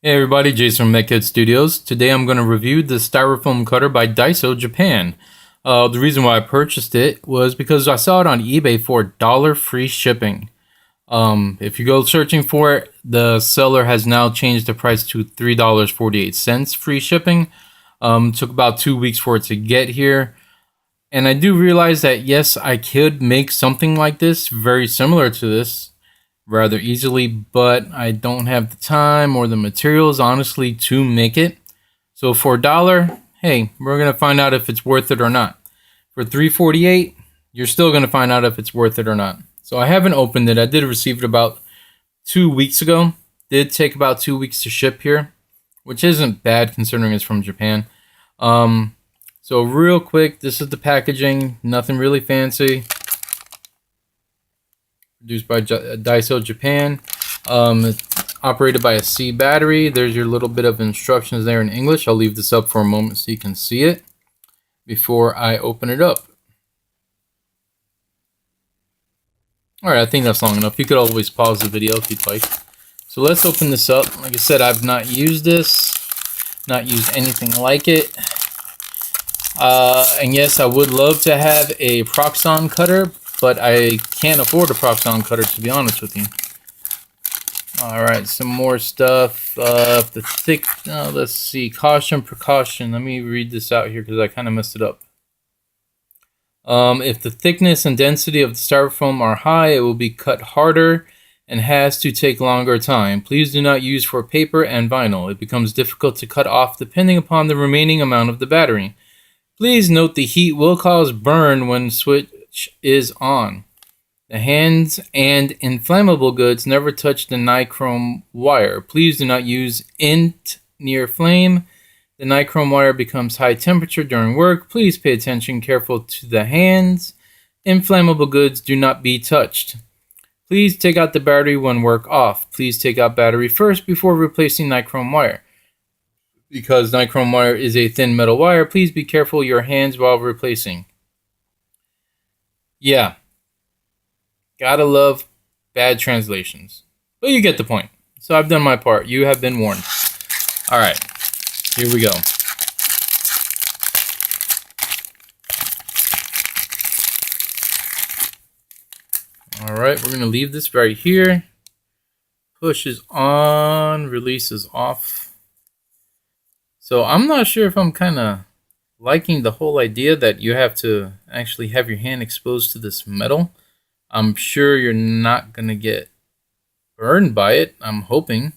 Hey everybody, Jason from MedKit Studios. Today I'm going to review the styrofoam cutter by Daiso Japan. The reason why I purchased it was because I saw it on eBay for $1 free shipping. If you go searching for it, the seller has now changed the price to $3.48 free shipping. Took about 2 weeks for it to get here. And I do realize that yes, I could make something like this, very similar to this, rather easily, but I don't have the time or the materials, honestly, to make it. So for $1, hey, we're gonna find out if it's worth it or not. For $3.48, you're still gonna find out if it's worth it or not. So I haven't opened it. I did receive it about 2 weeks ago. Did take about 2 weeks to ship here, which isn't bad considering it's from Japan. So real quick, this is the packaging. Nothing really fancy. Produced by Daiso Japan. It's operated by a C battery. There's your little bit of instructions there in English. I'll leave this up for a moment so you can see it before I open it up. Alright, I think that's long enough. You could always pause the video if you'd like. So let's open this up. Like I said, I've not used this. Not used anything like it. And yes, I would love to have a Proxxon cutter, but I can't afford a Proxxon cutter, to be honest with you. Alright, some more stuff. Let's see, caution, precaution. Let me read this out here because I kind of messed it up. If the thickness and density of the styrofoam are high, it will be cut harder and has to take longer time. Please do not use for paper and vinyl. It becomes difficult to cut off depending upon the remaining amount of the battery. Please note the heat will cause burn when switch is on. The hands and inflammable goods never touch the nichrome wire. Please do not use it near flame. The nichrome wire becomes high temperature during work. Please pay attention careful to the hands. Inflammable goods do not be touched. Please take out the battery when work off. Please take out battery first before replacing nichrome wire. Because nichrome wire is a thin metal wire, please be careful your hands while replacing. Yeah. Gotta love bad translations. But you get the point. So I've done my part. You have been warned. Alright. Here we go. Alright, we're going to leave this right here. Pushes on, releases off. So I'm not sure if I'm kind of liking the whole idea that you have to actually have your hand exposed to this metal. I'm sure you're not going to get burned by it, I'm hoping.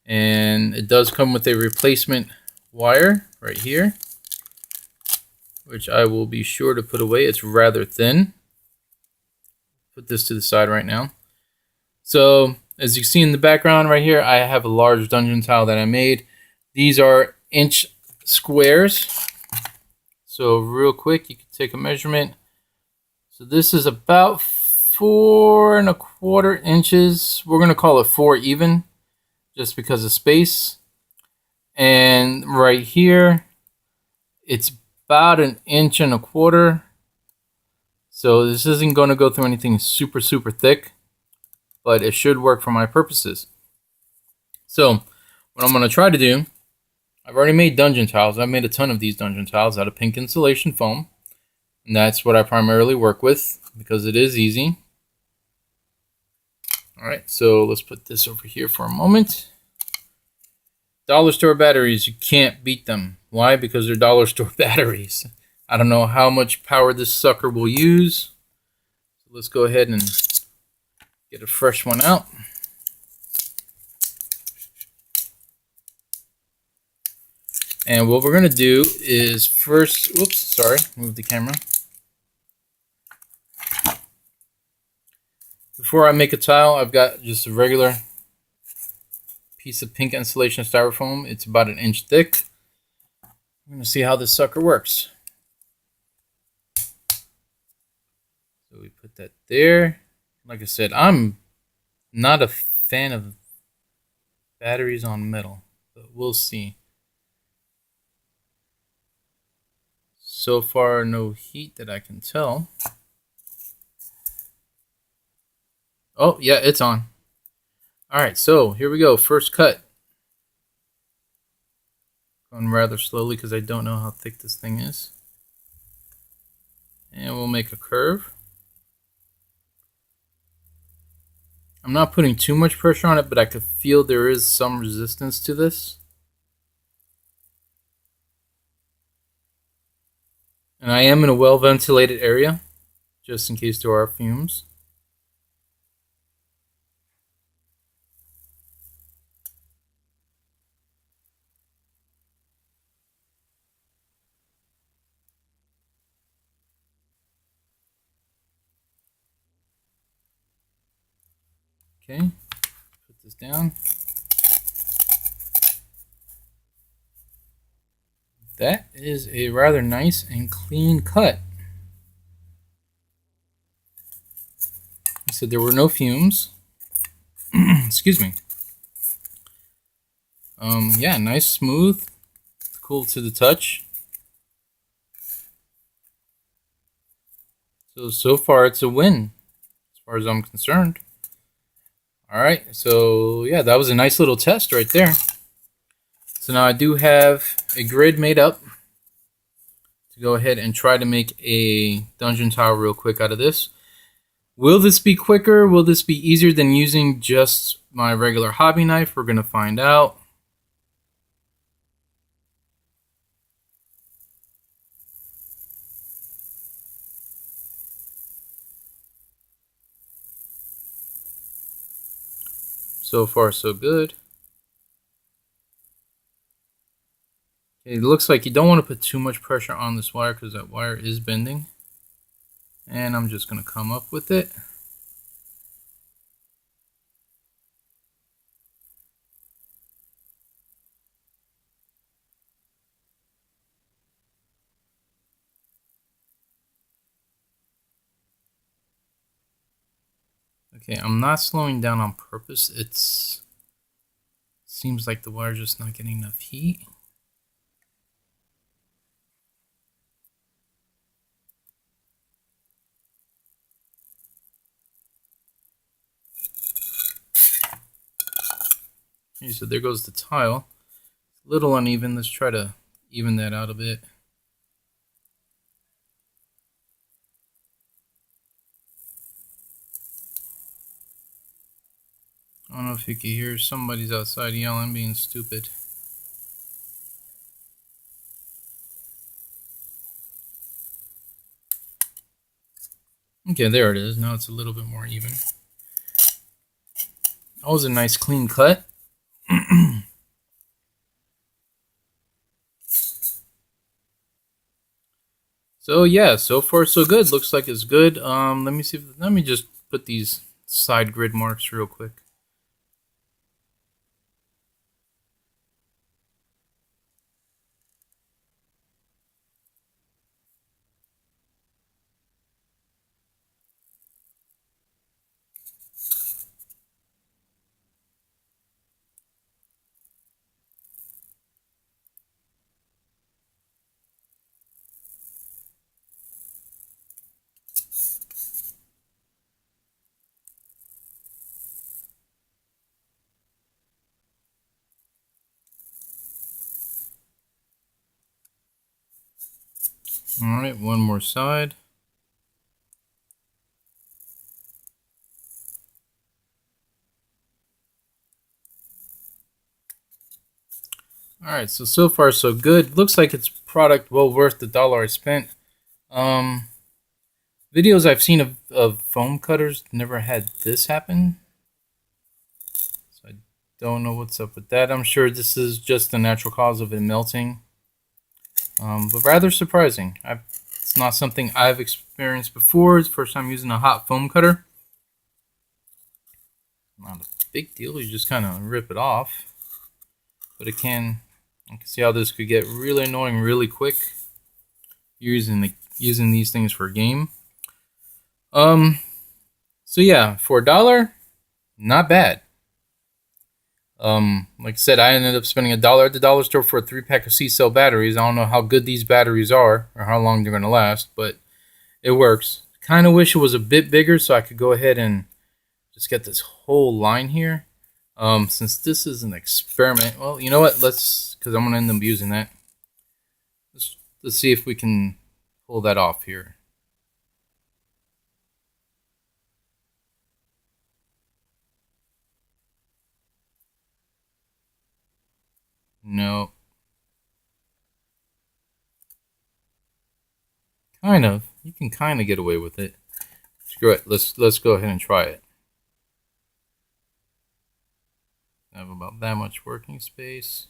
And it does come with a replacement wire right here, which I will be sure to put away. It's rather thin. Put this to the side right now. So as you see in the background right here, I have a large dungeon tile that I made. These are inch squares. So real quick, you can take a measurement. So this is about 4¼ inches. We're going to call it 4 even, just because of space. And right here, it's about 1¼ inches. So this isn't going to go through anything super thick, but it should work for my purposes. So what I'm going to try to do, I've already made dungeon tiles. I've made a ton of these dungeon tiles out of pink insulation foam. And that's what I primarily work with because it is easy. Alright, so let's put this over here for a moment. Dollar store batteries, you can't beat them. Why? Because they're dollar store batteries. I don't know how much power this sucker will use. So let's go ahead and get a fresh one out. And what we're going to do is first, move the camera. Before I make a tile, I've got just a regular piece of pink insulation styrofoam. It's about 1 inch thick. I'm going to see how this sucker works. So we put that there. Like I said, I'm not a fan of batteries on metal, but we'll see. So far, no heat that I can tell. Oh, yeah, it's on. Alright, so here we go. First cut. Going rather slowly because I don't know how thick this thing is. And we'll make a curve. I'm not putting too much pressure on it, but I could feel there is some resistance to this. And I am in a well ventilated area, just in case there are fumes. Okay, put this down. That is a rather nice and clean cut. So there were no fumes. Excuse me. Yeah, nice, smooth, cool to the touch. So far it's a win, as far as I'm concerned. All right, so yeah, that was a nice little test right there. So now I do have a grid made up to go ahead and try to make a dungeon tower real quick out of this. Will this be quicker? Will this be easier than using just my regular hobby knife? We're gonna find out. So far, so good. It looks like you don't want to put too much pressure on this wire because that wire is bending. And I'm just going to come up with it. Okay, I'm not slowing down on purpose. It seems like the wire's just not getting enough heat. Okay, so there goes the tile. A little uneven. Let's try to even that out a bit. I don't know if you can hear somebody's outside yelling, being stupid. Okay, there it is. Now it's a little bit more even. That was a nice clean cut. So yeah, so far so good. Looks like it's good. Let me see. Let me just put these side grid marks real quick. All right, one more side. All right, so far so good. Looks like it's product well worth the dollar I spent. Videos I've seen of foam cutters never had this happen. So I don't know what's up with that. I'm sure this is just the natural cause of it melting. But rather surprising. It's not something I've experienced before. It's the first time using a hot foam cutter. Not a big deal. You just kind of rip it off. But it can. You can see how this could get really annoying really quick. Using these things for a game. So yeah, for $1, not bad. Like I said, I ended up spending $1 at the dollar store for a 3-pack of C-cell batteries. I don't know how good these batteries are or how long they're going to last, but it works. Kind of wish it was a bit bigger so I could go ahead and just get this whole line here. Since this is an experiment, well, you know what? Because I'm gonna end up using that. Let's see if we can pull that off here. No, kind of. You can kind of get away with it. Screw it. Let's go ahead and try it. I have about that much working space.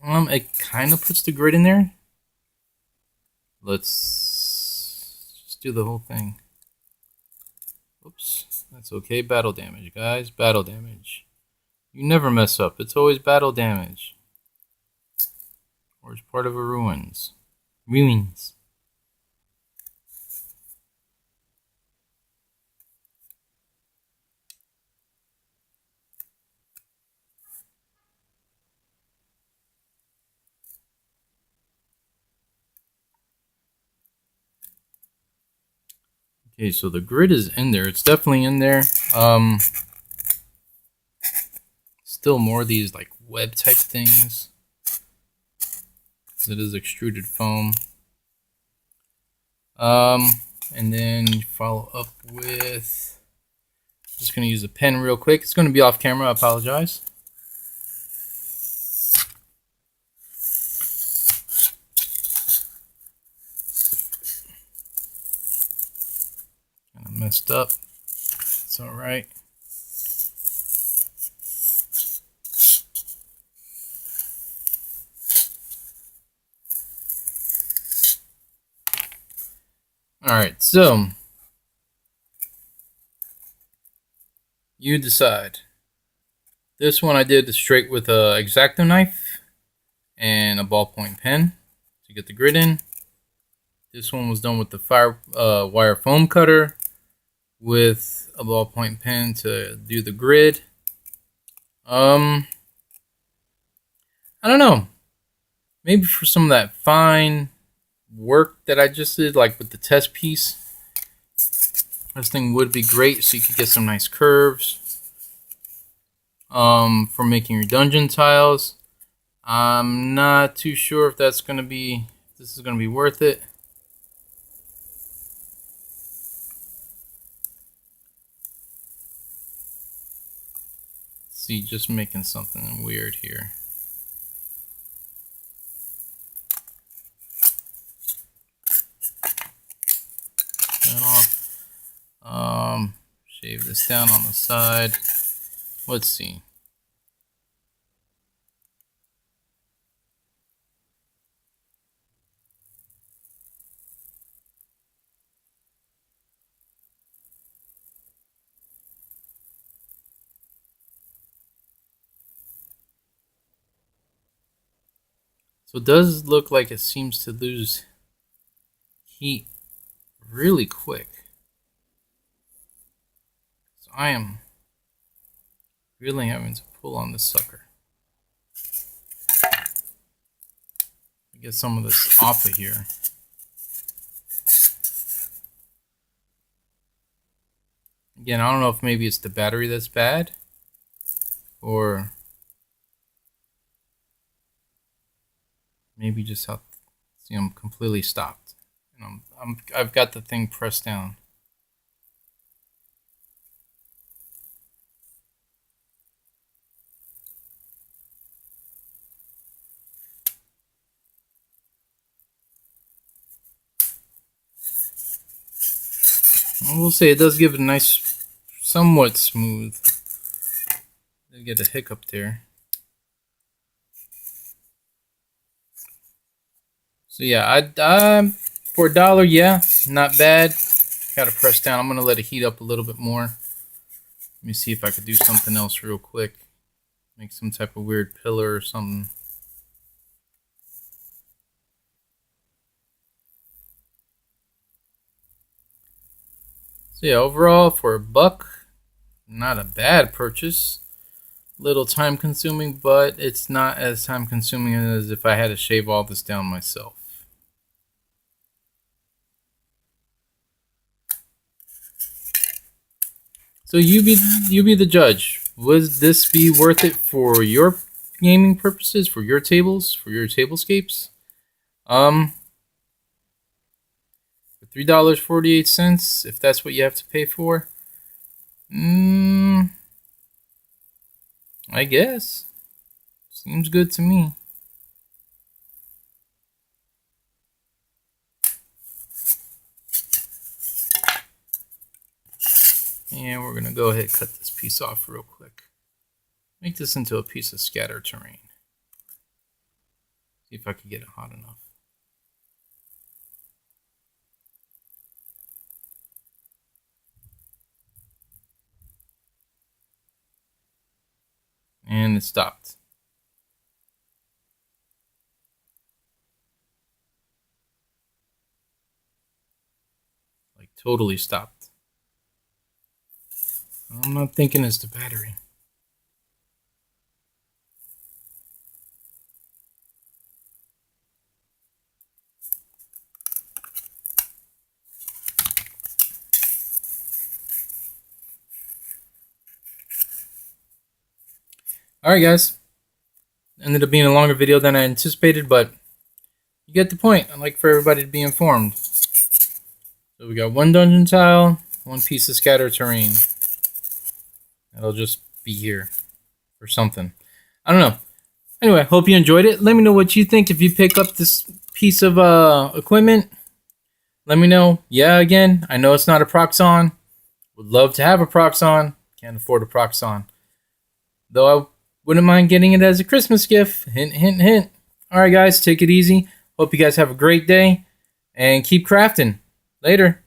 It kind of puts the grid in there. Let's just do the whole thing. Oops, that's okay. Battle damage, guys. Battle damage. You never mess up. It's always battle damage. Or it's part of a ruins. Ruins. Okay, so the grid is in there. It's definitely in there. Still more of these like web type things. It is extruded foam. And then follow up with, just gonna use a pen real quick. It's gonna be off camera, I apologize. Kind of messed up. It's all right. All right, so you decide. This one I did straight with a X-Acto knife and a ballpoint pen to get the grid in. This one was done with the wire foam cutter with a ballpoint pen to do the grid. I don't know. Maybe for some of that fine work that I just did, like with the test piece, this thing would be great, so you could get some nice curves. For making your dungeon tiles, I'm not too sure if this is gonna be worth it. See, just making something weird here. Turn off. Shave this down on the side. Let's see. So it does look like it seems to lose heat really quick. So I am really having to pull on this sucker. Get some of this off of here. Again, I don't know if maybe it's the battery that's bad, or maybe just how, see, I'm completely stopped, and I've got the thing pressed down. I will say it does give it a nice, somewhat smooth. Did get a hiccup there. So yeah, I for $1, yeah, not bad. Got to press down. I'm gonna let it heat up a little bit more. Let me see if I could do something else real quick. Make some type of weird pillar or something. So yeah, overall for $1, not a bad purchase. little time consuming, but it's not as time consuming as if I had to shave all this down myself. So you be the judge. Would this be worth it for your gaming purposes, for your tables, for your tablescapes? For $3.48, if that's what you have to pay for. I guess. Seems good to me. And we're gonna go ahead and cut this piece off real quick. Make this into a piece of scatter terrain. See if I can get it hot enough. And it stopped. Like totally stopped. I'm not thinking it's the battery. Alright guys. Ended up being a longer video than I anticipated, but you get the point. I like for everybody to be informed. So we got one dungeon tile, one piece of scatter terrain. That'll just be here or something. I don't know. Anyway, hope you enjoyed it. Let me know what you think if you pick up this piece of equipment. Let me know. Yeah, again, I know it's not a Proxon. Would love to have a Proxon. Can't afford a Proxon. Though I wouldn't mind getting it as a Christmas gift. Hint, hint, hint. Alright guys, take it easy. Hope you guys have a great day. And keep crafting. Later.